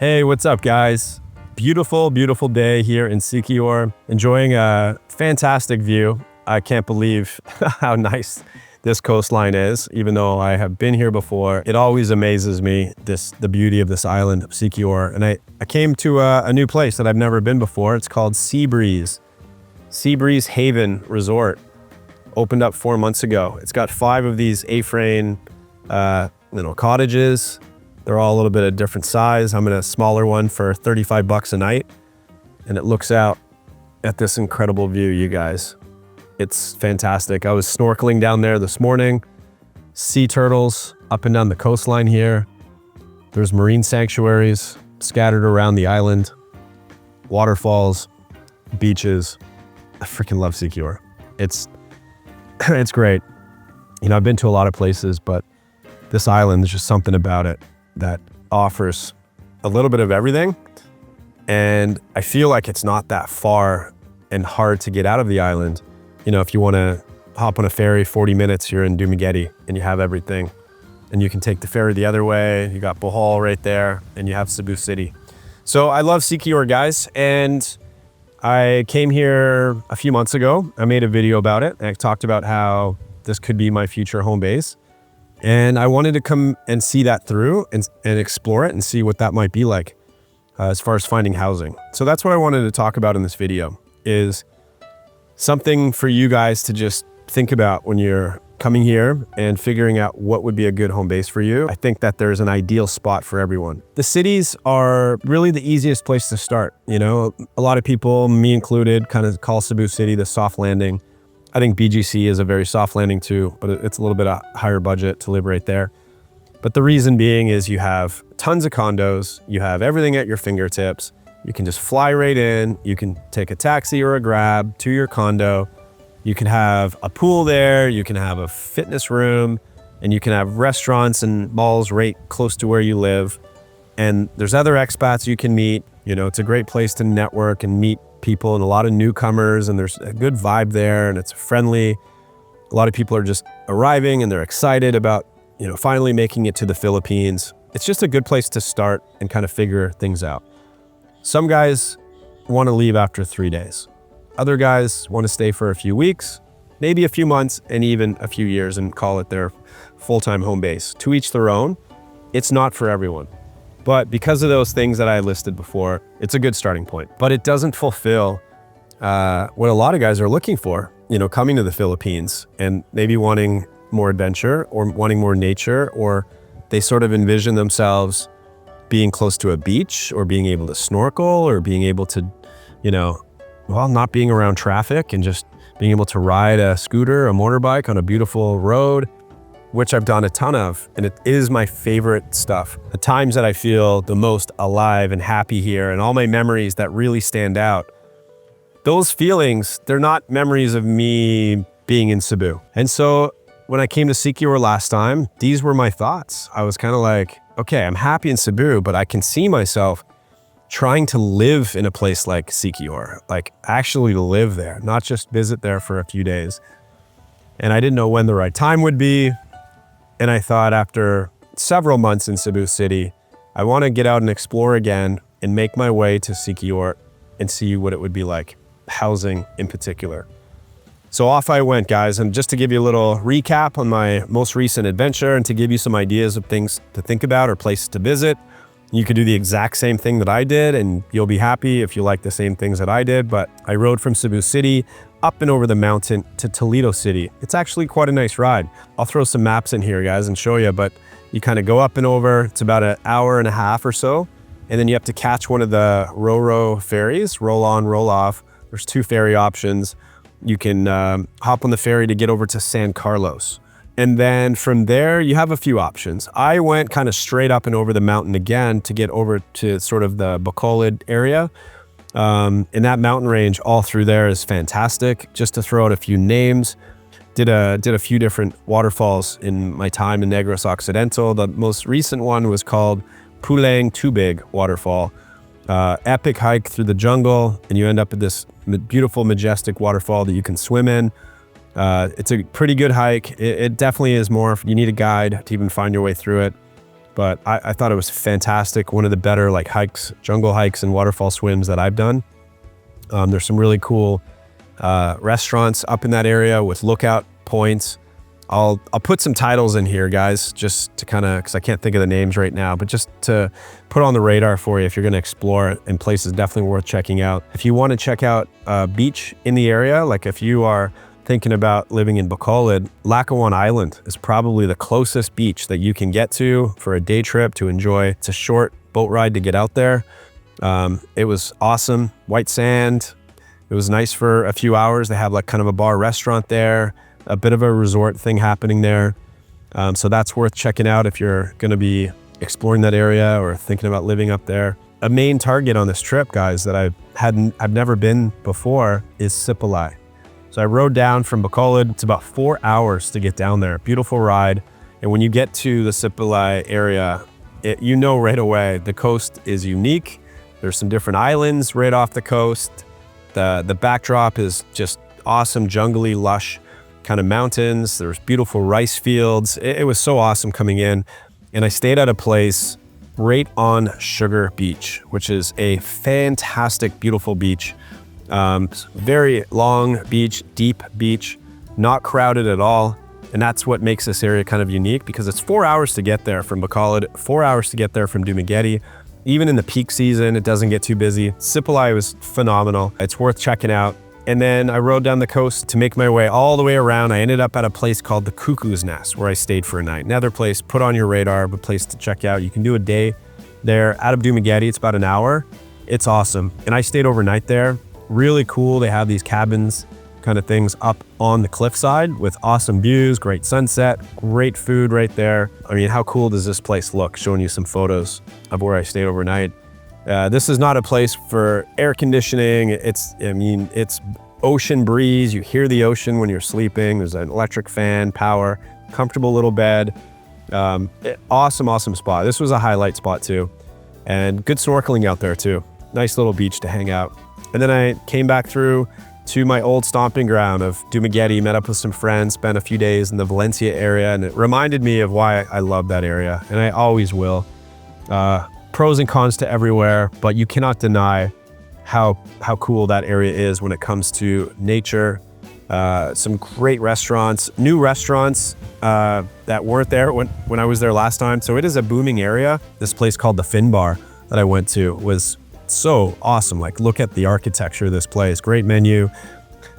Hey, what's up, guys? Beautiful, beautiful day here in Siquijor. Enjoying a fantastic view. I can't believe how nice this coastline is, even though I have been here before. It always amazes me, the beauty of this island of Siquijor. And I came to a new place that I've never been before. It's called Seabreeze Haven Resort. Opened up 4 months ago. It's got 5 of these A-frame cottages. They're all a little bit of different size. I'm in a smaller one for 35 bucks a night. And it looks out at this incredible view, you guys. It's fantastic. I was snorkeling down there this morning. Sea turtles up and down the coastline here. There's marine sanctuaries scattered around the island. Waterfalls, beaches. I freaking love Siquijor. It's great. You know, I've been to a lot of places, but this island, there's just something about it that offers a little bit of everything. And I feel like it's not that far and hard to get out of the island. You know, if you want to hop on a ferry, 40 minutes, you're in Dumaguete and you have everything. And you can take the ferry the other way. You got Bohol right there and you have Cebu City. So I love Siquijor, guys. And I came here a few months ago. I made a video about it. And I talked about how this could be my future home base. And I wanted to come and see that through and explore it and see what that might be like as far as finding housing. So that's what I wanted to talk about in this video, is something for you guys to just think about when you're coming here and figuring out what would be a good home base for you. I think that there's an ideal spot for everyone. The cities are really the easiest place to start. You know, a lot of people, me included, kind of call Cebu City the soft landing. I think BGC is a very soft landing too, but it's a little bit of higher budget to live right there. But the reason being is you have tons of condos, you have everything at your fingertips. You can just fly right in. You can take a taxi or a Grab to your condo. You can have a pool there. You can have a fitness room, and you can have restaurants and malls right close to where you live. And there's other expats you can meet. You know, it's a great place to network and meet people and a lot of newcomers, and there's a good vibe there and it's friendly. A lot of people are just arriving and they're excited about, you know, finally making it to the Philippines. It's just a good place to start and kind of figure things out. Some guys want to leave after 3 days. Other guys want to stay for a few weeks, maybe a few months, and even a few years and call it their full-time home base. To each their own. It's not for everyone. But because of those things that I listed before, it's a good starting point. But it doesn't fulfill what a lot of guys are looking for, you know, coming to the Philippines and maybe wanting more adventure or wanting more nature, or they sort of envision themselves being close to a beach or being able to snorkel or being able to, you know, well, not being around traffic and just being able to ride a scooter, a motorbike on a beautiful road, which I've done a ton of, and it is my favorite stuff. The times that I feel the most alive and happy here and all my memories that really stand out, those feelings, they're not memories of me being in Cebu. And so when I came to Siquijor last time, these were my thoughts. I was kind of like, okay, I'm happy in Cebu, but I can see myself trying to live in a place like Siquijor, like actually live there, not just visit there for a few days. And I didn't know when the right time would be. And I thought after several months in Cebu City, I want to get out and explore again and make my way to Siquijor and see what it would be like, housing in particular. So off I went, guys. And just to give you a little recap on my most recent adventure and to give you some ideas of things to think about or places to visit, you could do the exact same thing that I did and you'll be happy if you like the same things that I did. But I rode from Cebu City up and over the mountain to Toledo City. It's actually quite a nice ride. I'll throw some maps in here, guys, and show you, but you kind of go up and over. It's about an hour and a half or so. And then you have to catch one of the Ro-Ro ferries, roll on, roll off. There's 2 ferry options. You can hop on the ferry to get over to San Carlos. And then from there, you have a few options. I went kind of straight up and over the mountain again to get over to sort of the Bacolod area. And that mountain range all through there is fantastic. Just to throw out a few names, did a few different waterfalls in my time in Negros Occidental. The most recent one was called Pulang Tubig Waterfall. Epic hike through the jungle, and you end up at this beautiful, majestic waterfall that you can swim in. It's a pretty good hike. It definitely is more, you need a guide to even find your way through it. but I thought it was fantastic. One of the better like hikes, jungle hikes and waterfall swims that I've done. There's some really cool restaurants up in that area with lookout points. I'll put some titles in here, guys, just to kind of, because I can't think of the names right now, but just to put on the radar for you if you're going to explore it, and places definitely worth checking out. If you want to check out a beach in the area, like if you are thinking about living in Bacolod, Lakawan Island is probably the closest beach that you can get to for a day trip to enjoy. It's a short boat ride to get out there. It was awesome. White sand. It was nice for a few hours. They have like kind of a bar restaurant there, a bit of a resort thing happening there. So that's worth checking out if you're going to be exploring that area or thinking about living up there. A main target on this trip, guys, that I've never been before is Sipalay. So I rode down from Bacolod. It's about 4 hours to get down there. Beautiful ride. And when you get to the Sipalay area, you know right away the coast is unique. There's some different islands right off the coast. The backdrop is just awesome, jungly, lush kind of mountains. There's beautiful rice fields. It was so awesome coming in. And I stayed at a place right on Sugar Beach, which is a fantastic, beautiful beach. Very long beach, deep beach, not crowded at all. And that's what makes this area kind of unique, because it's 4 hours to get there from Bacolod, 4 hours to get there from Dumaguete. Even in the peak season, it doesn't get too busy. Sipalay was phenomenal. It's worth checking out. And then I rode down the coast to make my way all the way around. I ended up at a place called the Cuckoo's Nest, where I stayed for a night. Another place, put on your radar, a place to check out. You can do a day there out of Dumaguete. It's about an hour. It's awesome. And I stayed overnight there. Really cool. They have these cabins kind of things up on the cliffside with awesome views, great sunset, great food right there. I mean, how cool does this place look? Showing you some photos of where I stayed overnight. This is not a place for air conditioning. It's ocean breeze. You hear the ocean when you're sleeping. There's an electric fan, power, comfortable little bed. Awesome spot. This was a highlight spot too. And good snorkeling out there too. Nice little beach to hang out. And then I came back through to my old stomping ground of Dumaguete, met up with some friends, spent a few days in the Valencia area, and it reminded me of why I love that area, and I always will. Pros and cons to everywhere, but you cannot deny how cool that area is when it comes to nature. Some great restaurants, new restaurants that weren't there when I was there last time. So it is a booming area. This place called the Fin Bar that I went to was so awesome. Like, look at the architecture of this place. Great menu.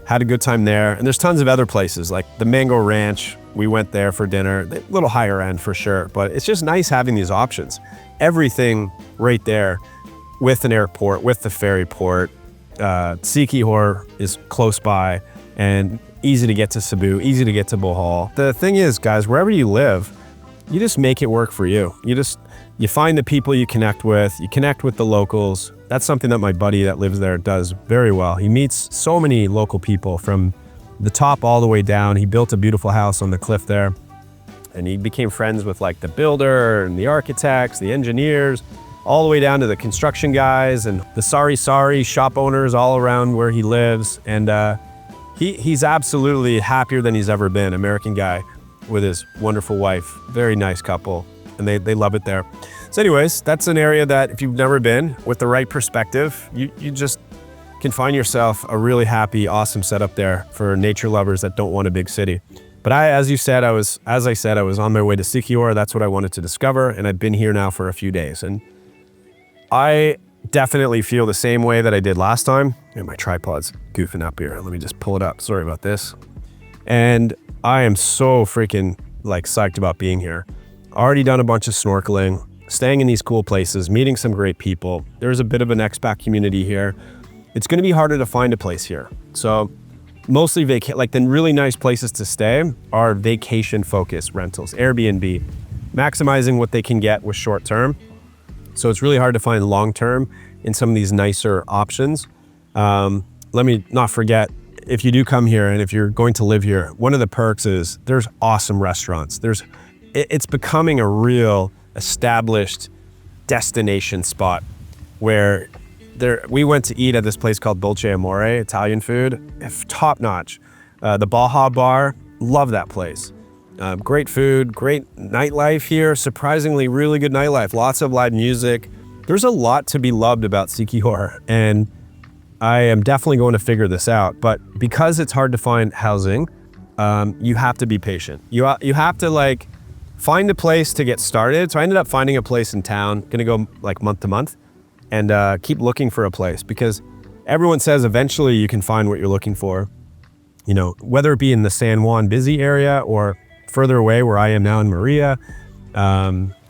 Had a good time there. And there's tons of other places like the Mango Ranch. We went there for dinner. A little higher end for sure, but it's just nice having these options. Everything right there with an airport, with the ferry port. Siquijor is close by and easy to get to Cebu, easy to get to Bohol. The thing is, guys, wherever you live, you just make it work for you. You find the people you connect with the locals. That's something that my buddy that lives there does very well. He meets so many local people from the top all the way down. He built a beautiful house on the cliff there, and he became friends with like the builder and the architects, the engineers, all the way down to the construction guys and the sari shop owners all around where he lives. And he's absolutely happier than he's ever been. American guy with his wonderful wife, very nice couple, and they love it there. So anyways, that's an area that if you've never been, with the right perspective, you just can find yourself a really happy, awesome setup there for nature lovers that don't want a big city. But as I said, I was on my way to Siquijor. That's what I wanted to discover, and I've been here now for a few days. And I definitely feel the same way that I did last time. And my tripod's goofing up here. Let me just pull it up. Sorry about this. And I am so freaking like psyched about being here. Already done a bunch of snorkeling, staying in these cool places, meeting some great people. There's a bit of an expat community here. It's going to be harder to find a place here. So mostly like the really nice places to stay are vacation focused rentals, Airbnb, maximizing what they can get with short term. So it's really hard to find long term in some of these nicer options. Let me not forget, if you do come here and if you're going to live here, one of the perks is there's awesome restaurants. It's becoming a real established destination spot where we went to eat at this place called Dolce Amore, Italian food, top notch. The Baja Bar, love that place. Great food, great nightlife here. Surprisingly, really good nightlife. Lots of live music. There's a lot to be loved about Siquijor, and I am definitely going to figure this out. But because it's hard to find housing, you have to be patient. You have to like find a place to get started. So I ended up finding a place in town, gonna go like month to month, and keep looking for a place, because everyone says eventually you can find what you're looking for. You know, whether it be in the San Juan busy area or further away where I am now in Maria,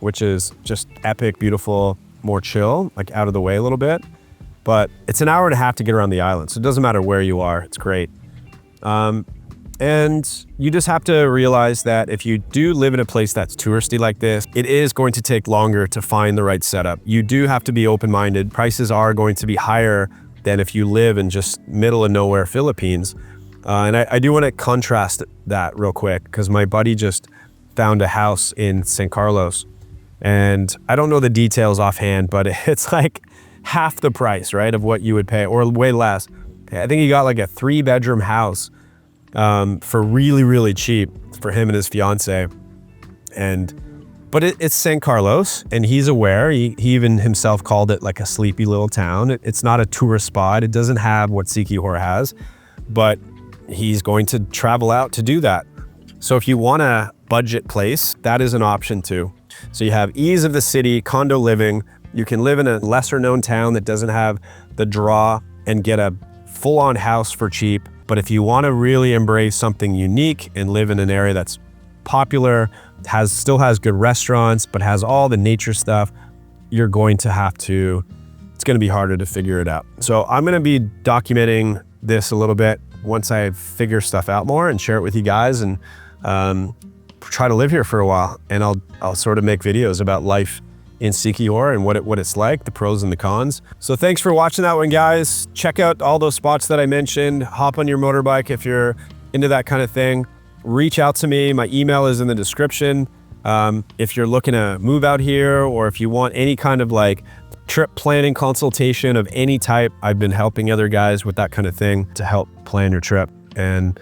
which is just epic, beautiful, more chill, like out of the way a little bit. But it's an hour and a half to get around the island. So it doesn't matter where you are, it's great. And you just have to realize that if you do live in a place that's touristy like this, it is going to take longer to find the right setup. You do have to be open-minded. Prices are going to be higher than if you live in just middle of nowhere Philippines. And I do want to contrast that real quick, because my buddy just found a house in San Carlos, and I don't know the details offhand, but it's like half the price, right, of what you would pay, or way less. I think he got like a 3-bedroom house for really, really cheap for him and his fiance. But it's San Carlos, and he's aware. He even himself called it like a sleepy little town. It's not a tourist spot. It doesn't have what Siquijor has, but he's going to travel out to do that. So if you want a budget place, that is an option too. So you have ease of the city, condo living. You can live in a lesser known town that doesn't have the draw and get a full-on house for cheap. But if you want to really embrace something unique and live in an area that's popular, still has good restaurants, but has all the nature stuff, you're going to have to, it's going to be harder to figure it out. So I'm going to be documenting this a little bit once I figure stuff out more and share it with you guys, and try to live here for a while. And I'll sort of make videos about life in Siquijor and what it's like, the pros and the cons. So thanks for watching that one, guys. Check out all those spots that I mentioned. Hop on your motorbike if you're into that kind of thing. Reach out to me. My email is in the description. If you're looking to move out here, or if you want any kind of like trip planning consultation of any type, I've been helping other guys with that kind of thing to help plan your trip and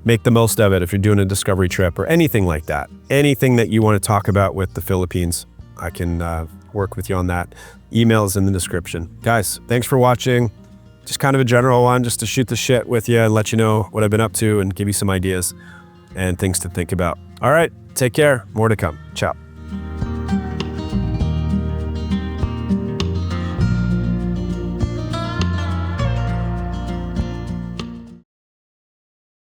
make the most of it. If you're doing a discovery trip or anything like that, anything that you want to talk about with the Philippines, I can work with you on that. Email is in the description. Guys, thanks for watching. Just kind of a general one, just to shoot the shit with you and let you know what I've been up to and give you some ideas and things to think about. All right, take care. More to come. Ciao.